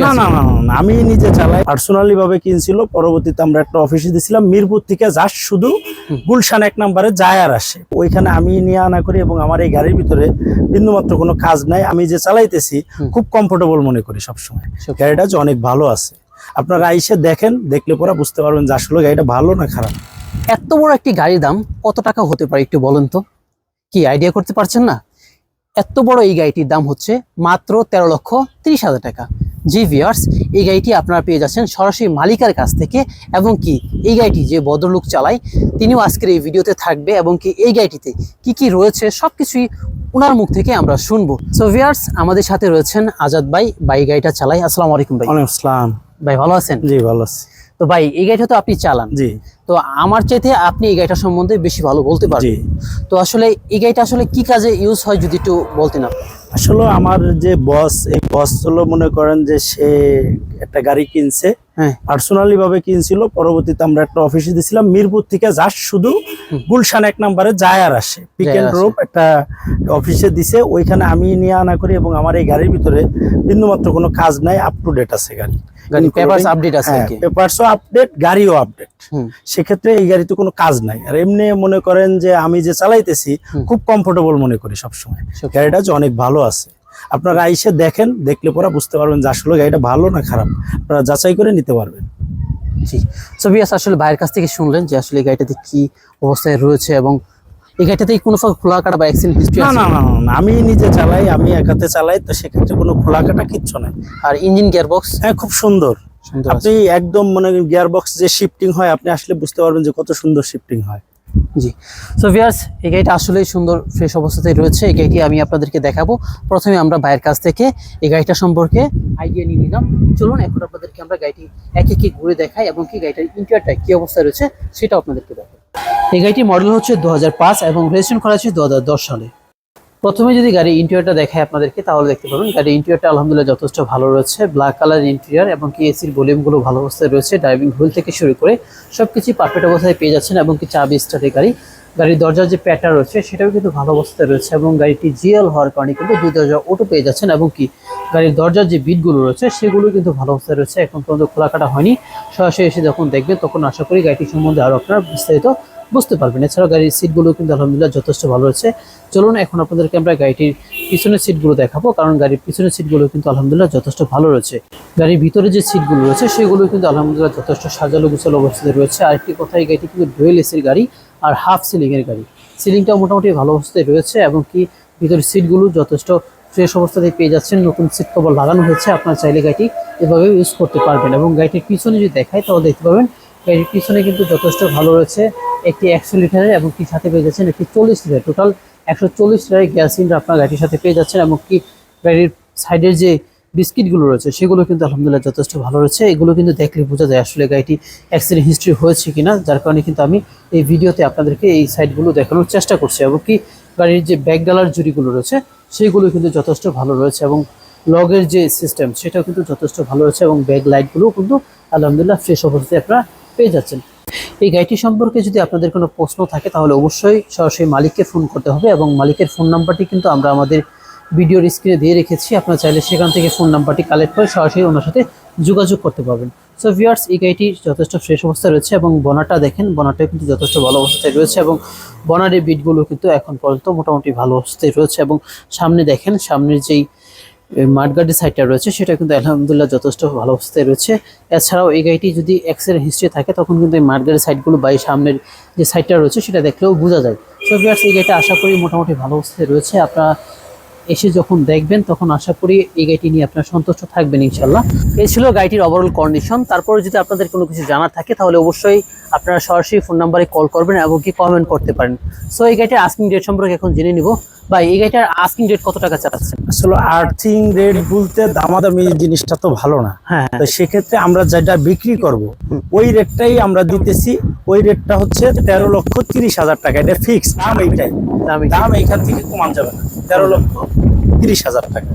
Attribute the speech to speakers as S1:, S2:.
S1: History
S2: না
S1: আছে?
S2: না না না না, আমি নিজে চালাই, পার্সোনালি ভাবে কিনছিল। পরবর্তীতে আমরা একটা অফিসে দিছিলাম মিরপুর থেকে, জাস্ট শুধু গুলশান 1 নম্বরে যায় আর আসে, ওইখানে আমি নিয়ে আনা করি। এবং আমার এই গাড়ির ভিতরে বিন্দুমাত্র কোনো কাজ নাই, আমি যে চালাইতেছি খুব কমফোর্টেবল মনে করি সবসময়। গাড়িটা যে অনেক ভালো আছে, আপনারা আইসে দেখেন, দেখলে পরে বুঝতে পারবেন যে আসলে গাড়িটা ভালো না খারাপ।
S1: এত বড় একটি গাড়ির দাম কত টাকা হতে পারে একটু বলেন তো, কি আইডিয়া করতে পারছেন না? এত বড় এই গাড়িটির দাম হচ্ছে মাত্র 13,30,000 টাকা। জি ভিউয়ার্স, এই গাড়িটি আপনারা পেয়ে যাচ্ছেন সরাসরি মালিকের কাছ থেকে। এবং কি এই গাড়িটি যে ভদ্রলোক চালায় তিনিও আজকের এই ভিডিওতে থাকবে, এবং কি এই গাড়িটিতে কি কি রয়েছে সবকিছুই ওনার মুখ থেকে আমরা শুনবো। সো ভিউয়ার্স, আমাদের সাথে রয়েছেন আজাদ ভাই, গাড়িটা চালাই। আসসালামু আলাইকুম ভাই।
S2: ওয়ালাইকুম আসসালাম।
S1: ভাই ভালো আছেন?
S2: জি ভালো আছি।
S1: তো ভাই, এই গাড়িটা তো আপনি চালান,
S2: জি।
S1: তো আমার চাইতে আপনি এই গাড়িটা সম্বন্ধে বেশি ভালো বলতে পারবেন। তো আসলে এই গাড়িটা আসলে কি কাজে ইউজ হয় যদি একটু বলতেন আপনি।
S2: আসলে আমার যে বস, এই বস হলো মনে করেন যে সে একটা গাড়ি কিনছে, পার্সোনালি ভাবে কিনছিল। পরবর্তীতে আমরা একটা অফিসে দিছিলাম মিরপুর থেকে, জাস্ট শুধু গুলশান 1 নম্বরে যায় আর আসে, পিক এন্ড ড্রপ একটা অফিসে দিছে, ওইখানে আমি নিয়ে আনা করি। এবং আমার এই গাড়ির ভিতরে বিন্দুমাত্র কোনো কাজ নাই, আপ টু ডেট আছে গাড়ি।
S1: পেপারস আপডেট আছে,
S2: পেপারসও আপডেট, গাড়িও আপডেট। সেক্ষেত্রে এই গাড়িতে কোনো কাজ নাই। আর এমনি মনে করেন যে আমি যে চালাইতেছি খুব কমফোর্টেবল মনে করি সবসময়। গাড়িটা যে অনেক ভালো আছে, আপনারা আইসে দেখেন, দেখলে পরে বুঝতে পারবেন যে আসলে গাড়িটা ভালো না খারাপ, আপনারা যাচাই করে নিতে পারবেন।
S1: জি। সো ভিউয়ার্স, আসলে ভাইয়ের কাছ থেকে শুনলেন যে আসলে এই গাড়িটাতে কি অবস্থায় রয়েছে, এবং এই গাড়িটাতে কোনো খোলা কাটা বা অ্যাক্সিডেন্ট হিস্ট্রি
S2: না
S1: আছে?
S2: না না না, আমি নিজে চালাই, আমি একাতে চালাই, তো সেক্ষেত্রে কোনো খোলা কাটা কিচ্ছু নাই।
S1: আর ইঞ্জিন গিয়ারবক্স?
S2: হ্যাঁ, খুব সুন্দর। আপনি একদম মনে করেন গিয়ার বক্স যে শিফটিং হয়, আপনি আসলে বুঝতে পারবেন যে কত সুন্দর শিফটিং হয়।
S1: জি। সো ভিউয়ার্স, এই গাড়িটা আসলেই সুন্দর ফ্রেশ অবস্থাতেই রয়েছে। এই গাড়িটি আমি আপনাদেরকে দেখাবো। প্রথমে আমরা ভাইয়ের কাছ থেকে এই গাড়িটা সম্পর্কে আইডিয়া নিয়ে নিলাম। চলুন এখন আপনাদেরকে আমরা গাড়িটি একে একে ঘুরে দেখাই, এবং কি গাড়িটার ইন্টেরিয়রটা কি অবস্থায় রয়েছে সেটা আপনাদেরকে দেখাই। এই গাড়িটির মডেল হচ্ছে 2005 এবং রেজিস্ট্রেশন করা হয়েছে 2010 সালে। প্রথমে যদি গাড়ির ইন্টেরিয়রটা দেখায় আপনাদেরকে, তাহলে দেখতে পাবেন গাড়ির ইন্টেরিয়রটা আলহামদুলিল্লাহ যথেষ্ট ভালো রয়েছে। ব্ল্যাক কালার ইন্টেরিয়র, এবং কি এসির ভলিউমগুলো ভালো অবস্থায় রয়েছে। ড্রাইভিং হুইল থেকে শুরু করে সবকিছু পারফেক্ট অবস্থায় পেয়ে যাচ্ছেন। এবং কি চাবি স্টার্টের গাড়ির দরজার যে প্যাডটা রয়েছে সেটাও কিন্তু ভালো অবস্থায় রয়েছে। এবং গাড়িটি জিএল হওয়ার কারণে কিন্তু 2 দরজা অটো পেয়ে যাচ্ছেন। এবং কি গাড়ির দরজার যে বিটগুলো রয়েছে সেগুলো কিন্তু ভালো অবস্থায় রয়েছে, এখন পর্যন্ত খোলা কাটা হয়নি। সরাসরি এসে যখন দেখবেন তখন আশা করি গাড়িটি সম্বন্ধে আরও আপনারা বিস্তারিত বুঝতে পারবেন। এছাড়াও গাড়ির সিটগুলো কিন্তু আলহামদুলিল্লাহ যথেষ্ট ভালো রয়েছে। চলুন এখন আপনাদেরকে আমরা গাড়িটির পিছনের সিটগুলো দেখাবো, কারণ গাড়ির পিছনের সিটগুলো কিন্তু আলহামদুলিল্লাহ যথেষ্ট ভালো রয়েছে। গাড়ির ভিতরে যে সিটগুলো রয়েছে সেগুলো কিন্তু আলহামদুলিল্লাহ যথেষ্ট সাজালো গুছালো অবস্থায় রয়েছে। আরেকটি কথা, এই গাড়িটি কিন্তু ডুয়েল এসির গাড়ি আর হাফ সিলিংয়ের গাড়ি। সিলিংটাও মোটামুটি ভালো অবস্থায় রয়েছে, এবং কি ভিতরের সিটগুলো যথেষ্ট ফ্রেশ অবস্থাতে পেয়ে যাচ্ছেন। নতুন সিট কভার লাগানো হয়েছে, আপনার চাইলে গাড়িটি এভাবে ইউজ করতে পারবেন। এবং গাড়িটির পিছনে যদি দেখায় তাহলে দেখতে পাবেন গাড়ির পিছনে কিন্তু যথেষ্ট ভালো রয়েছে একটি 100 লিটারের, এবং কি সাথে পেয়ে যাচ্ছেন একটি 40 লিটার, টোটাল 140 লিটারের গ্যাস সিলিন্ডার আপনার গাড়ির সাথে পেয়ে যাচ্ছেন। এবং কি গাড়ির সাইডের যে বিস্কিটগুলো রয়েছে সেগুলো কিন্তু আলহামদুলিল্লাহ যথেষ্ট ভালো রয়েছে। এগুলো কিন্তু দেখলে বোঝা যায় আসলে গাড়িটি অ্যাক্সিডেন্ট হিস্ট্রি হয়েছে কিনা, যার কারণে কিন্তু আমি এই ভিডিওতে আপনাদেরকে এই সাইডগুলো দেখানোর চেষ্টা করছি। এবং কি গাড়ির যে ব্যাক ডালার জুড়িগুলো রয়েছে সেগুলো কিন্তু যথেষ্ট ভালো রয়েছে, এবং লগের যে সিস্টেম সেটাও কিন্তু যথেষ্ট ভালো রয়েছে, এবং ব্যাক লাইটগুলোও কিন্তু আলহামদুলিল্লাহ ফ্রেশ অবস্থায় আপনারা পেয়ে যাচ্ছেন। এই গাড়িটি সম্পর্কে যদি আপনাদের কোনো প্রশ্ন থাকে তাহলে অবশ্যই সরাসরি মালিককে ফোন করতে হবে, এবং মালিকের ফোন নাম্বারটি কিন্তু আমরা আমাদের ভিডিওর স্ক্রিনে দিয়ে রেখেছি। আপনারা চাইলে সেখান থেকে ফোন নাম্বারটি কালেক্ট করে সরাসরি ওনার সাথে যোগাযোগ করতে পারবেন। সো ভিউয়ার্স, এই গাড়িটি যথেষ্ট ফ্রেশ অবস্থায় রয়েছে, এবং বনারটা দেখেন, বনারটা কিন্তু যথেষ্ট ভালো অবস্থায় রয়েছে, এবং বনারের বিটগুলো কিন্তু এখন পর্যন্ত মোটামুটি ভালো অবস্থায় রয়েছে। এবং সামনে দেখেন, সামনের যেই মাঠগার্ডের সাইডটা রয়েছে সেটা কিন্তু আলহামদুলিল্লাহ যথেষ্ট ভালো অবস্থায় রয়েছে। এছাড়াও এই গাড়িটি যদি অ্যাক্সিডেন্ট হিস্ট্রি থাকে তখন কিন্তু এই মাঠগার্ডের সাইডগুলো বা সামনের যে সাইডটা রয়েছে সেটা দেখলেও বোঝা যায়। সো ভিউয়ার্স, এই গাড়িটা আশা করি মোটামুটি ভালো অবস্থায় রয়েছে। আপনারা এসে যখন দেখবেন তখন আশা করি এই গাড়িটি নিয়ে আপনারা সন্তুষ্ট থাকবেন ইনশাল্লাহ। এই ছিল গাড়িটির ওভারঅল কন্ডিশন। তারপরে যদি আপনাদের কোনো কিছু জানার থাকে তাহলে অবশ্যই আপনারা সরাসরি ফোন নাম্বারে কল করবেন এবং কি কমেন্ট করতে পারেন। সো এই গাড়িটার আস্কিং রেট সম্পর্কে এখন জেনে নিব। ভাই, এই গাড়িটার আস্কিং রেট কত টাকা চাচ্ছেন?
S2: আসলে আর্থিং রেট বলতে দামাদামি জিনিসটা তো ভালো না।
S1: হ্যাঁ,
S2: তো সেক্ষেত্রে আমরা যেটা বিক্রি করব ওই রেটটাই আমরা দিতেছি। ওই রেটটা হচ্ছে 13,30,000 টাকা, এটা ফিক্স দাম। এইটাই দাম, এইখান থেকে কমান যাবে না। 13,30,000 টাকা।